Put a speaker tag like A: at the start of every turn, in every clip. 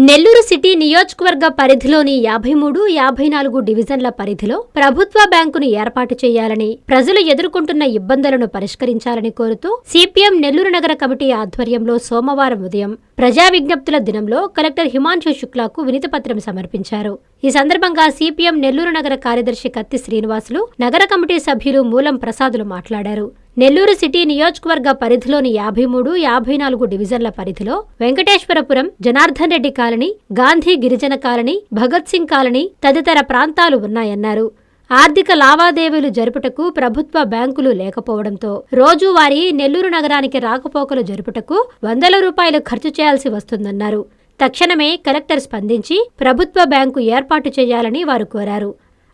A: Nellore city నియోజకవర్గ పరిధిలోని 53, 54 డివిజన్ల పరిధిలో ప్రభుత్వ బ్యాంకును ఏర్పాటు చేయాలని, ప్రజలు ఎదుర్కొంటున్న ఇబ్బందులను పరిష్కరించాలని కోరుతూ సిపిఎం నెల్లూరు నగర కమిటీ ఆధ్వర్యంలో సోమవారం ఉదయం ప్రజా విజ్ఞప్తుల దినంలో కలెక్టర్ హిమాంశు శుక్లాకు వినతిపత్రం సమర్పించారు. ఈ సందర్భంగా సిపిఎం నెల్లూరు నగర కార్యదర్శి కత్తి శ్రీనివాసులు, నగర కమిటీ సభ్యులు మూలం ప్రసాదులు మాట్లాడారు. నెల్లూరు సిటీ నియోజకవర్గ పరిధిలోని 53, 54 డివిజన్ల పరిధిలో వెంకటేశ్వరపురం, జనార్దన్ రెడ్డి కాలనీ, గాంధీ గిరిజన కాలనీ, భగత్ సింగ్ కాలనీ తదితర ప్రాంతాలు ఉన్నాయన్నారు. ఆర్థిక లావాదేవీలు జరుపుటకు ప్రభుత్వ బ్యాంకులు లేకపోవడంతో రోజువారీ నెల్లూరు నగరానికి రాకపోకలు జరుపుటకు వందల రూపాయలు ఖర్చు చేయాల్సి వస్తుందన్నారు. తక్షణమే కలెక్టర్ స్పందించి ప్రభుత్వ బ్యాంకు ఏర్పాటు చేయాలని వారు కోరారు.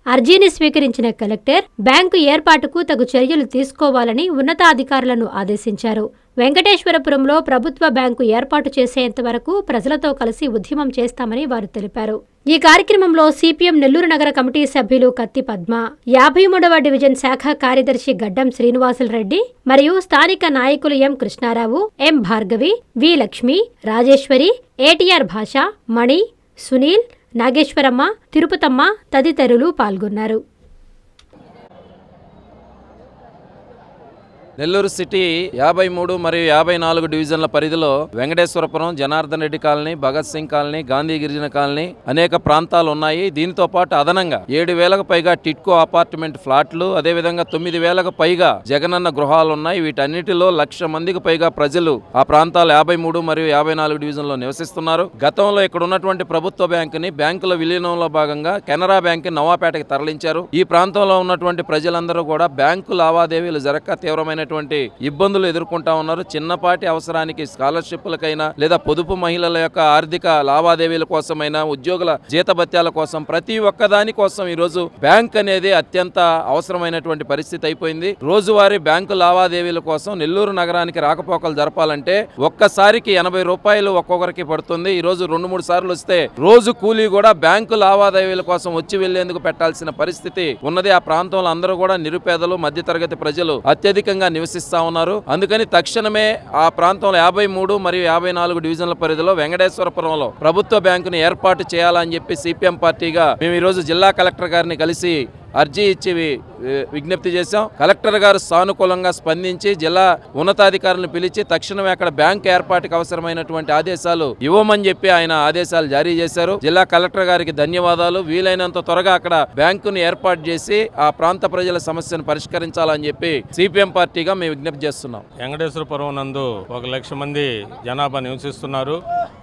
A: అర్జీని స్వీకరించిన కలెక్టర్ బ్యాంకు ఏర్పాటుకు తగు చర్యలు తీసుకోవాలని ఉన్నతాధికారులను ఆదేశించారు. వెంకటేశ్వరపురంలో ప్రభుత్వ బ్యాంకు ఏర్పాటు చేసేంత వరకు ప్రజలతో కలిసి ఉద్యమం చేస్తామని వారు తెలిపారు. ఈ కార్యక్రమంలో సిపిఎం నెల్లూరు నగర కమిటీ సభ్యులు కత్తి పద్మ, 53వ డివిజన్ శాఖ కార్యదర్శి గడ్డం శ్రీనివాసులరెడ్డి మరియు స్థానిక నాయకులు ఎం కృష్ణారావు, ఎం భార్గవి, వి లక్ష్మి, రాజేశ్వరి, ఏటీఆర్ భాష, మణి, సునీల్, నాగేశ్వరమ్మ, తిరుపతమ్మ తదితరులు పాల్గొన్నారు.
B: నెల్లూరు సిటీ 53 మరియు 54 డివిజన్ల పరిధిలో వెంకటేశ్వరపురం, జనార్దన్ రెడ్డి కాలనీ, భగత్ సింగ్ కాలనీ, గాంధీ గిరిజన కాలనీ అనేక ప్రాంతాలు ఉన్నాయి. దీంతో పాటు అదనంగా 7,000కు పైగా టిట్కో అపార్ట్మెంట్ ఫ్లాట్లు, అదేవిధంగా 9,000కు పైగా జగనన్న గృహాలు ఉన్నాయి. వీటన్నిటిలో 1,00,000 మందికి పైగా ప్రజలు ఆ ప్రాంతాలు 53 మరియు 54 డివిజన్లో నివసిస్తున్నారు. గతంలో ఇక్కడ ఉన్నటువంటి ప్రభుత్వ బ్యాంకుని బ్యాంకుల విలీనంలో భాగంగా కెనరా బ్యాంకు నవాపేటకి తరలించారు. ఈ ప్రాంతంలో ఉన్నటువంటి ప్రజలందరూ కూడా బ్యాంకు లావాదేవీలు జరగక తీవ్రమైన ఇబ్బందులు ఎదుర్కొంటా ఉన్నారు. చిన్నపాటి అవసరానికి స్కాలర్షిప్లకైనా లేదా పొదుపు మహిళల యొక్క ఆర్థిక లావాదేవీల కోసమైనా, ఉద్యోగుల జీతభత్యాల కోసం, ప్రతి ఒక్కదాని కోసం ఈరోజు బ్యాంక్ అనేది అత్యంత అవసరమైనటువంటి పరిస్థితి అయిపోయింది. రోజువారీ బ్యాంకు లావాదేవీల కోసం నెల్లూరు నగరానికి రాకపోకలు జరపాలంటే ఒక్కసారికి 80 రూపాయలు ఒక్కొక్కరికి పడుతుంది. ఈ రోజు 2-3 సార్లు వస్తే రోజు కూలీ కూడా బ్యాంకు లావాదేవీల కోసం వచ్చి వెళ్లేందుకు పెట్టాల్సిన పరిస్థితి ఉన్నది. ఆ ప్రాంతంలో అందరూ కూడా నిరుపేదలు, మధ్యతరగతి ప్రజలు అత్యధికంగా నివసిస్తా ఉన్నారు. అందుకని తక్షణమే ఆ ప్రాంతంలో 53 మరియు 54 డివిజన్ల పరిధిలో వెంకటేశ్వరపురంలో ప్రభుత్వ బ్యాంకును ఏర్పాటు చేయాలని చెప్పి సిపిఎం పార్టీగా మేము ఈరోజు జిల్లా కలెక్టర్ గారిని కలిసి అర్జీ ఇచ్చి విజ్ఞప్తి చేశాం. కలెక్టర్ గారు సానుకూలంగా స్పందించి జిల్లా ఉన్నతాధికారులను పిలిచి తక్షణమే అక్కడ బ్యాంక్ ఏర్పాటుకు అవసరమైనటువంటి ఆదేశాలు ఇవ్వమని చెప్పి ఆయన ఆదేశాలు జారీ చేశారు. జిల్లా కలెక్టర్ గారికి ధన్యవాదాలు. వీలైనంత త్వరగా అక్కడ బ్యాంకును ఏర్పాటు చేసి ఆ ప్రాంత ప్రజల సమస్యను పరిష్కరించాలని చెప్పి సిపిఎం పార్టీగా మేము విజ్ఞప్తి చేస్తున్నాం.
C: వెంకటేశ్వరపురం నందు 1,00,000 మంది జనాభా నివసిస్తున్నారు.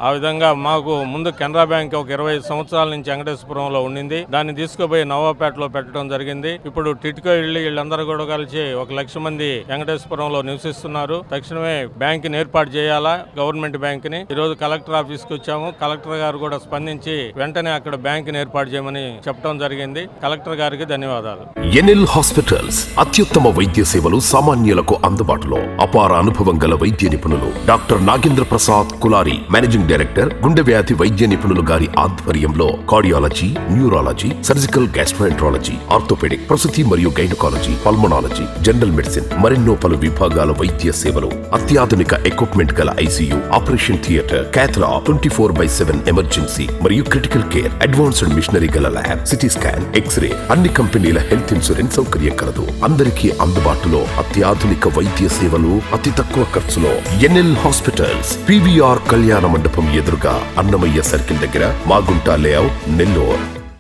C: ఆ విధంగా మాకు ముందు కెనరా బ్యాంక్ ఒక 25 సంవత్సరాల నుంచి వెంకటేశ్వరపురంలో ఉండింది. దాన్ని తీసుకుపోయి నవాపేటలో పెట్టడం జరిగింది. ఇప్పుడు టిట్కో ఇళ్ళు వీళ్ళందరూ కూడా కలిసి 1,00,000 మంది వెంకటేశ్వరంలో నివసిస్తున్నారు. తక్షణమే బ్యాంకుని ఏర్పాటు చేయాలా, గవర్నమెంట్ బ్యాంకుని. ఈ రోజు కలెక్టర్ ఆఫీస్ కి వచ్చాము. కలెక్టర్ గారు కూడా స్పందించి వెంటనే అక్కడ బ్యాంకుని ఏర్పాటు చేయమని చెప్పడం జరిగింది. కలెక్టర్ గారికి ధన్యవాదాలు.
D: ఎన్ఎల్ హాస్పిటల్స్ అత్యుత్తమ వైద్య సేవలు సామాన్యులకు అందుబాటులో. అపార అనుభవం గల వైద్య నిపుణులు doctor Nagendra Prasad Kulari, managing director, గుండె వ్యాధి వైద్య నిపుణులు గారి ఆధ్వర్యంలో cardiology, neurology, surgical gastroenterology, orthopaedic, ప్రసూతి మరియు గైనకాలజీ, పల్మనాలజీ, జనరల్ మెడిసిన్ మరెన్నో పలు విభాగాల వైద్య సేవలు, అత్యాధునిక ఎక్విప్మెంట్ గల ఐసీయూ, ఆపరేషన్ థియేటర్, క్యాథ్లా, 24/7 ఎమర్జెన్సీ మరియు క్రిటికల్ కేర్, అడ్వాన్స్డ్ మిషనరీ గల ల్యాబ్, సిటీ స్కాన్, ఎక్స్రే, అన్ని కంపెనీల హెల్త్ ఇన్సూరెన్స్ సౌకర్యం కలదు. అందరికీ అందుబాటులో అత్యాధునిక వైద్య సేవలు అతి తక్కువ ఖర్చులో. ఎన్ఎల్ హాస్పిటల్స్, పివిఆర్ కళ్యాణ మండపం ఎదురుగా, అన్నమయ్య సర్కిల్ దగ్గర, మాగుంట లేఅవుట్, నెల్లూరు.